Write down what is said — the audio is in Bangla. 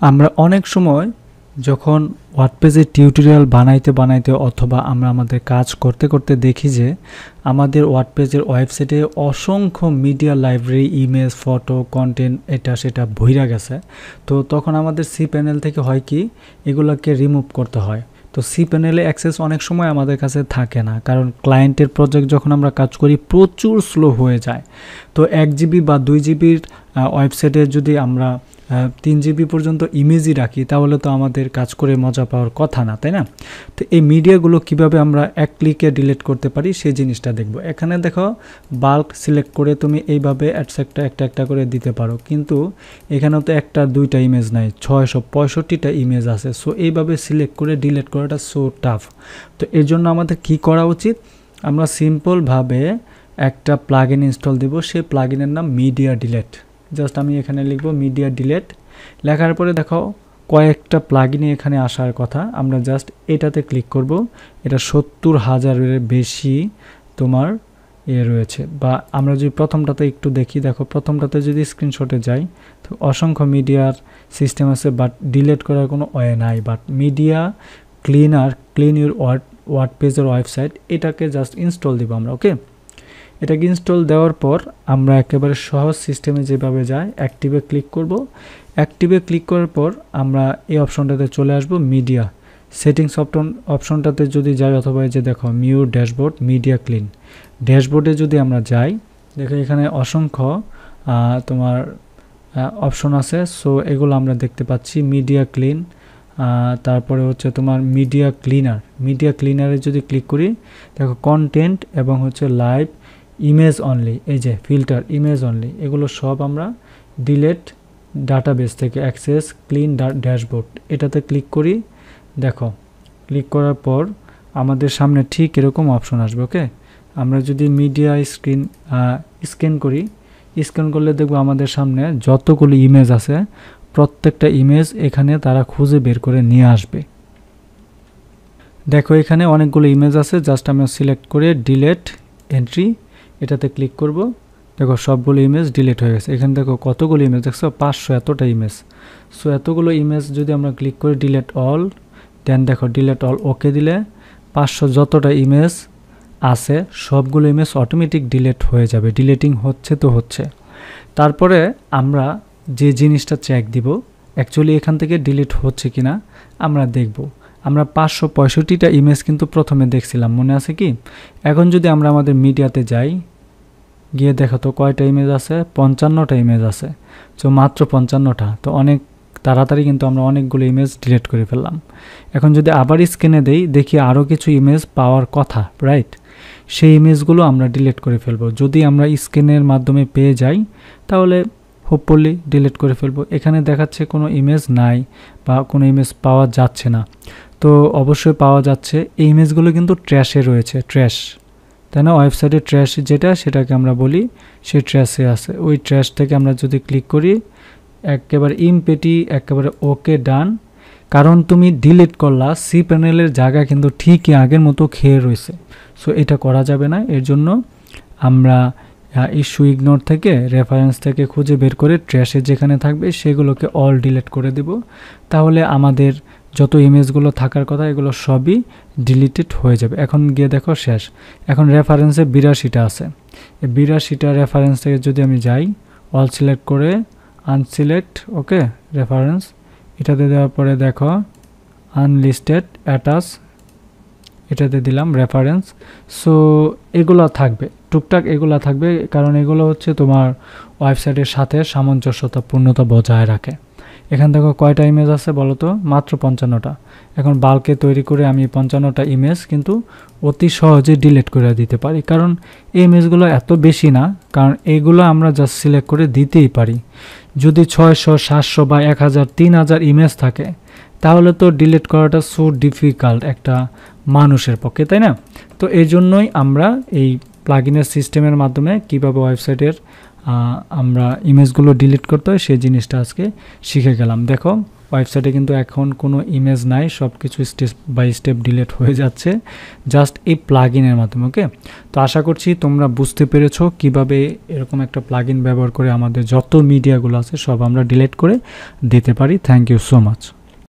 আমরা অনেক সময় যখন ওয়ার্ডপ্রেসের টিউটোরিয়াল বানাইতে অথবা আমরা আমাদের কাজ করতে দেখি যে আমাদের ওয়ার্ডপ্রেসের ওয়েবসাইটে অসংখ্য media library, image, photo, content এটা সেটা ভইরা গেছে। তো তখন আমাদের সি প্যানেল থেকে হয় কি এগুলোকে রিমুভ করতে হয়। তো সি প্যানেলে অ্যাক্সেস অনেক সময় আমাদের কাছে থাকে না, কারণ ক্লায়েন্টের প্রজেক্ট যখন আমরা কাজ করি প্রচুর স্লো হয়ে যায়। তো 1 জিবি বা 2 জিবির ওয়েবসাইটে যদি আমরা 3 জিবি পর্যন্ত ইমেজই রাখি তাহলে তো আমাদের কাজ করে মজা পাওয়ার কথা না, তাই না? তো এই মিডিয়াগুলো কিভাবে আমরা এক ক্লিকে ডিলিট করতে পারি সেই জিনিসটা দেখব। এখানে দেখো বাল্ক সিলেক্ট করে তুমি এইভাবে একটা করে দিতে পারো, কিন্তু এখানেও তো একটা দুইটা ইমেজ নাই, 665টা ইমেজ আছে। সো এইভাবে সিলেক্ট করে ডিলিট করাটা সো টাফ। তো এর জন্য আমাদের কি করা উচিত? আমরা সিম্পলভাবে একটা প্লাগইন ইনস্টল দেব। সেই প্লাগইনের নাম মিডিয়া ডিলিট। জাস্ট আমি এখানে লিখব মিডিয়া ডিলিট। লেখার পরে দেখো কয়েকটা প্লাগইন এখানে আসার কথা, আমরা জাস্ট এটাতে ক্লিক করব। এটা 70,000-এর বেশি তোমার রয়েছে। বা আমরা যদি প্রথমটাতে একটু দেখি, দেখো প্রথমটাতে যদি স্ক্রিনশটে যাই তো অসংখ্য মিডিয়ার সিস্টেম আছে, বাট ডিলিট করার কোনো ওয়ে নাই। বাট মিডিয়া ক্লিন ইউর ওয়ার্ডপ্রেসের ওয়েবসাইট, এটাকে জাস্ট ইনস্টল দিব আমরা। ওকে, এটাকে ইনস্টল দেওয়ার পর আমরা একেবারে সহজ সিস্টেমে যেভাবে যায় অ্যাক্টিভে ক্লিক করব। অ্যাক্টিভে ক্লিক করার পর আমরা এই অপশনটাতে চলে আসব, মিডিয়া সেটিংস অপশনটাতে যদি যাই, অথবা এই যে দেখো মিউর ড্যাশবোর্ড মিডিয়া ক্লিন, ড্যাশবোর্ডে যদি আমরা যাই দেখো এখানে অসংখ্য তোমার অপশন আছে। সো এগুলো আমরা দেখতে পাচ্ছি মিডিয়া ক্লিন, তারপরে হচ্ছে তোমার মিডিয়া ক্লিনারে যদি ক্লিক করি দেখো কন্টেন্ট এবং হচ্ছে লাইভ, ইমেজ অনলি, এই যে ফিল্টার ইমেজ অনলি, এগুলো সব আমরা ডিলিট ডাটাবেস থেকে অ্যাক্সেস ক্লিন ড্যাশবোর্ড এটাতে ক্লিক করি। দেখো ক্লিক করার পর আমাদের সামনে ঠিক এরকম অপশন আসবে। ওকে, আমরা যদি মিডিয়া স্ক্যান করলে দেখবো আমাদের সামনে যতগুলো ইমেজ আছে প্রত্যেকটা ইমেজ এখানে তারা খুঁজে বের করে নিয়ে আসবে। দেখো এখানে অনেকগুলো ইমেজ আছে, জাস্ট আমি সিলেক্ট করে ডিলিট এন্ট্রি এটাতে ক্লিক করব। দেখো সবগুলো ইমেজ ডিলিট হয়ে গেছে। এখানে দেখো কতগুলো ইমেজ দেখছো, 500 এতটা ইমেজ। সো এতগুলো ইমেজ যদি আমরা ক্লিক করি ডিলিট অল, দেন দেখো ডিলিট অল ওকে দিলে 500 যতটা ইমেজ আছে সবগুলো ইমেজ অটোমেটিক ডিলিট হয়ে যাবে। ডিলিটিং হচ্ছে। তারপরে আমরা যে জিনিসটা চেক দিব অ্যাকচুয়ালি এখান থেকে ডিলিট হচ্ছে কিনা আমরা দেখব। আমরা 565টা ইমেজ কিন্তু প্রথমে দেখছিলাম, মনে আছে কি? এখন যদি আমরা আমাদের মিডিয়াতে যাই, গিয়ে দেখো তো কয়টা ইমেজ আছে, 55টা ইমেজ আছে। তো মাত্র 55টা, তো অনেক তাড়াতাড়ি কিন্তু আমরা অনেকগুলো ইমেজ ডিলিট করে ফেললাম। এখন যদি আবার স্ক্যানে দেই দেখি আরও কিছু ইমেজ পাওয়ার কথা, রাইট? সেই ইমেজগুলো আমরা ডিলিট করে ফেলবো। যদি আমরা স্ক্যানের মাধ্যমে পেয়ে যাই তাহলে হোপফুলি ডিলিট করে ফেলবো। এখানে দেখাচ্ছে কোনো ইমেজ নাই বা কোনো ইমেজ পাওয়া যাচ্ছে না, তো অবশ্যই পাওয়া যাচ্ছে। এই ইমেজগুলো কিন্তু ট্র্যাশে রয়েছে, ট্র্যাশ, তাই না? ওয়েবসাইটে ট্র্যাশ সেটাকে আমরা বলি, সেই ট্র্যাশে আছে। ওই ট্র্যাশ থেকে আমরা যদি ক্লিক করি একেবারে ইমপেটি একেবারে ওকে ডান। কারণ তুমি ডিলিট করলা, সি প্যানেলের জায়গা কিন্তু ঠিকই আগের মতো খেয়ে রয়েছে। সো এটা করা যাবে না। এর জন্য আমরা ইস্যু ইগনোর থেকে রেফারেন্স থেকে খুঁজে বের করে ট্র্যাশে যেখানে থাকবে সেগুলোকে অল ডিলিট করে দেব। তাহলে আমাদের যত ইমেজগুলো থাকার কথা এগুলো সবই ডিলিটেড হয়ে যাবে। এখন গিয়ে দেখো শেষ। এখন রেফারেন্সে 82টা আছে। এই 82টা রেফারেন্স থেকে যদি আমি যাই, অল সিলেক্ট করে আনসিলেক্ট, ওকে, রেফারেন্স এটাতে দেওয়ার পরে দেখো আনলিস্টেড অ্যাটাচ এটাতে দিলাম রেফারেন্স। সো এগুলো থাকবে, টুকটাক এগুলো থাকবে, কারণ এগুলো হচ্ছে তোমার ওয়েবসাইটের সাথে সামঞ্জস্যতাপূর্ণতা বজায় রাখে। এখান থেকে কয়টা ইমেজ আছে বলো তো? মাত্র 55টা। এখন বাল্কে তৈরি করে আমি 55টা ইমেজ কিন্তু অতি সহজে ডিলিট করে দিতে পারি, কারণ এই ইমেজগুলো এত বেশি না, কারণ এইগুলো আমরা জাস্ট সিলেক্ট করে দিতেই পারি। যদি 600, 700 বা 1000, 3000 ইমেজ থাকে তাহলে তো ডিলিট করাটা সো ডিফিকাল্ট একটা মানুষের পক্ষে, তাই না? তো এই জন্যই আমরা এই প্লাগইনের সিস্টেমের মাধ্যমে কিভাবে ওয়েবসাইটের আমরা ইমেজগুলো ডিলিট করতে হয় সেই জিনিসটা আজকে শিখে গেলাম। দেখো ওয়েবসাইটে কিন্তু এখন কোনো ইমেজ নাই, সব কিছু স্টেপ বাই স্টেপ ডিলিট হয়ে যাচ্ছে জাস্ট এই প্লাগইনের মাধ্যমে। ওকে, তো আশা করছি তোমরা বুঝতে পেরেছো কিভাবে এরকম একটা প্লাগইন ব্যবহার করে আমাদের যত মিডিয়াগুলো আছে সব আমরা ডিলিট করে দিতে পারি। Thank you so much.